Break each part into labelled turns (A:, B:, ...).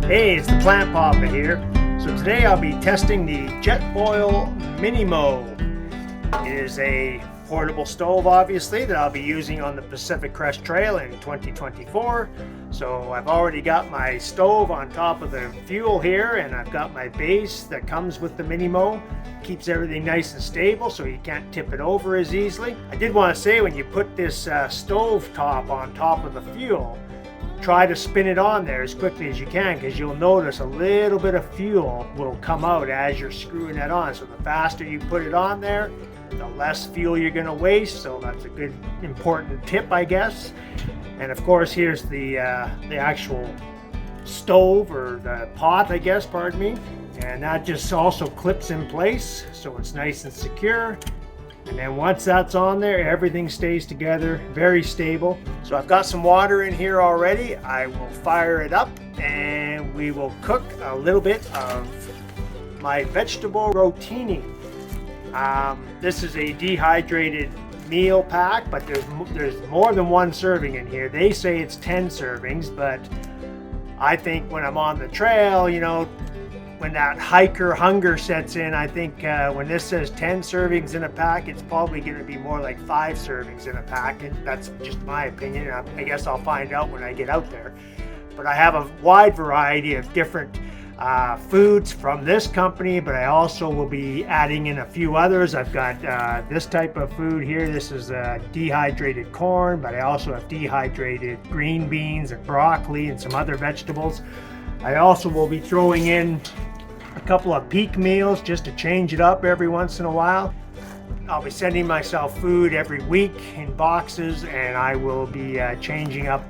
A: Hey, it's the Plant Papa here. So today I'll be testing the JETBOIL MiniMo. It is a portable stove, obviously, that I'll be using on the Pacific Crest Trail in 2024. So I've already got my stove on top of the fuel here, and I've got my base that comes with the MiniMo. Keeps everything nice and stable so you can't tip it over as easily. I did want to say, when you put this stove top on top of the fuel, try to spin it on there as quickly as you can, because you'll notice a little bit of fuel will come out as you're screwing that on. So the faster you put it on there, the less fuel you're going to waste. So that's a good important tip, I guess. And of course, here's the actual stove, or the pot, I guess, pardon me. And that just also clips in place so it's nice and secure. And then once that's on there, everything stays together, very stable. So I've got some water in here already. I will fire it up and we will cook a little bit of my vegetable rotini. This is a dehydrated meal pack, but there's more than one serving in here. They say it's 10 servings, but I think when I'm on the trail, you know, when that hiker hunger sets in, I think when this says 10 servings in a pack, it's probably going to be more like 5 servings in a pack. And that's just my opinion. I guess I'll find out when I get out there. But I have a wide variety of different foods from this company, but I also will be adding in a few others. I've got this type of food here. This is dehydrated corn, but I also have dehydrated green beans and broccoli and some other vegetables. I also will be throwing in a couple of peak meals just to change it up every once in a while. I'll be sending myself food every week in boxes, and I will be changing up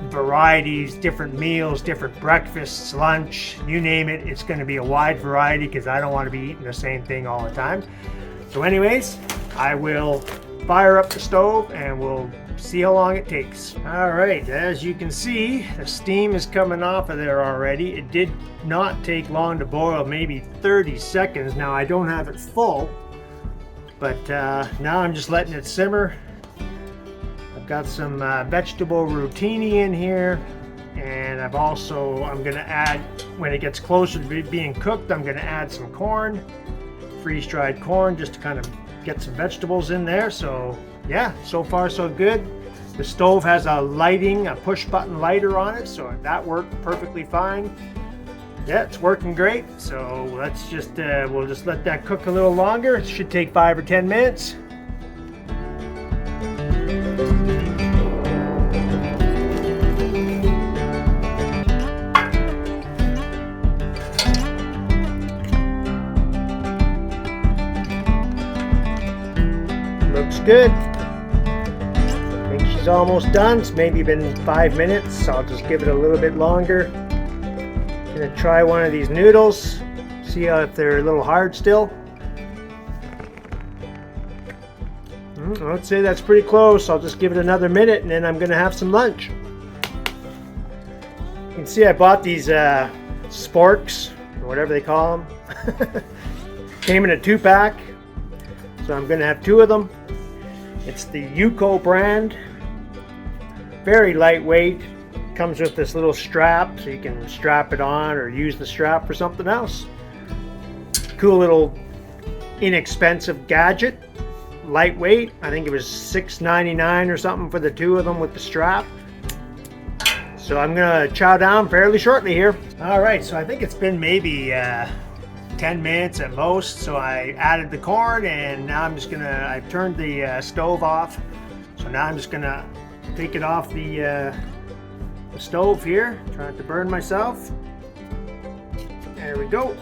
A: varieties, different meals, different breakfasts, lunch, you name it. It's going to be a wide variety because I don't want to be eating the same thing all the time. So anyways, I will fire up the stove and we'll see how long it takes. All right, as you can see, the steam is coming off of there already. It did not take long to boil, maybe 30 seconds. Now I don't have it full, but now I'm just letting it simmer. I've got some vegetable rotini in here, and I'm going to add, when it gets closer to being cooked, I'm going to add some corn, freeze-dried corn, just to kind of get some vegetables in there. So yeah, so far so good. The stove has a push button lighter on it, so that worked perfectly fine. Yeah, it's working great. So let's just we'll just let that cook a little longer. It should take 5 or 10 minutes. Looks good. I think she's almost done. It's maybe been 5 minutes. I'll just give it a little bit longer. Gonna try one of these noodles. See if they're a little hard still. I'd say that's pretty close. I'll just give it another minute and then I'm gonna have some lunch. You can see I bought these Sporks, or whatever they call them. Came in a 2-pack. So I'm gonna have 2 of them. It's the Yuko brand. Very lightweight. Comes with this little strap, so you can strap it on or use the strap for something else. Cool little inexpensive gadget. Lightweight. I think it was $6.99 or something for the 2 of them with the strap. So I'm gonna chow down fairly shortly here. All right, so I think it's been maybe 10 minutes at most. So I added the corn, and now I've turned the stove off. So now I'm just gonna take it off the stove here. Try not to burn myself. There we go.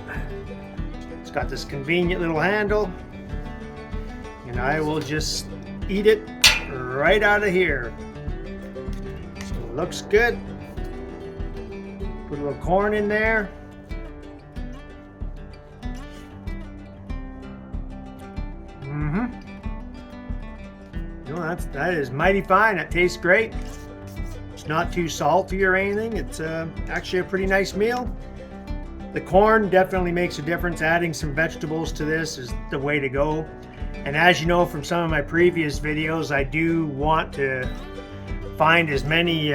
A: It's got this convenient little handle, and I will just eat it right out of here. So looks good. Put a little corn in there. You know, that is mighty fine. It tastes great. It's not too salty or anything. It's actually a pretty nice meal. The corn definitely makes a difference. Adding some vegetables to this is the way to go. And as you know from some of my previous videos, I do want to find as many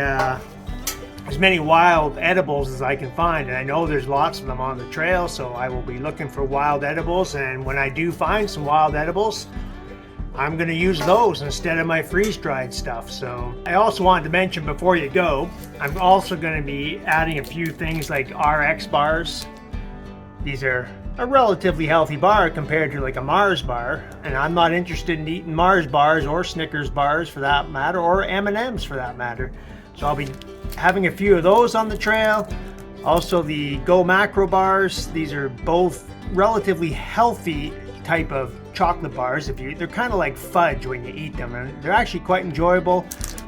A: as many wild edibles as I can find, and I know there's lots of them on the trail, so I will be looking for wild edibles. And when I do find some wild edibles, I'm going to use those instead of my freeze-dried stuff. So I also wanted to mention before you go, I'm also going to be adding a few things like RX bars. These are a relatively healthy bar compared to like a Mars bar, and I'm not interested in eating Mars bars or Snickers bars for that matter, or M&Ms for that matter. So I'll be having a few of those on the trail. Also the GoMacro bars. These are both relatively healthy type of chocolate bars. They're kind of like fudge when you eat them, and they're actually quite enjoyable.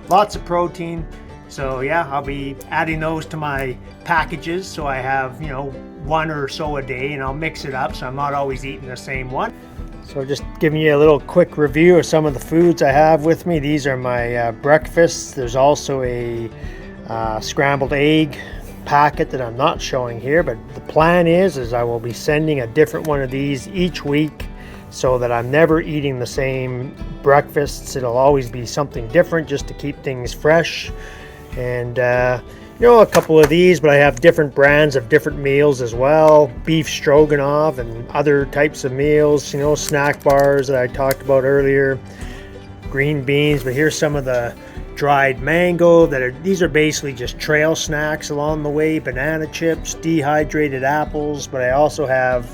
A: Lots of protein. So yeah, I'll be adding those to my packages, so I have, you know, one or so a day, and I'll mix it up so I'm not always eating the same one. So just giving you a little quick review of some of the foods I have with me. These are my breakfasts. There's also a scrambled egg packet that I'm not showing here, but the plan is I will be sending a different one of these each week, so that I'm never eating the same breakfasts. It'll always be something different just to keep things fresh. And you know, a couple of these, but I have different brands of different meals as well. Beef stroganoff and other types of meals, you know, snack bars that I talked about earlier, green beans. But here's some of the dried mango these are basically just trail snacks along the way. Banana chips, dehydrated apples, but I also have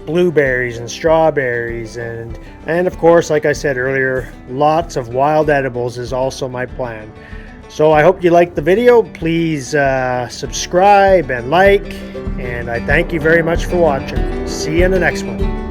A: blueberries and strawberries, and of course, like I said earlier, lots of wild edibles is also my plan. So I hope you liked the video. Please subscribe and like, and I thank you very much for watching. See you in the next one.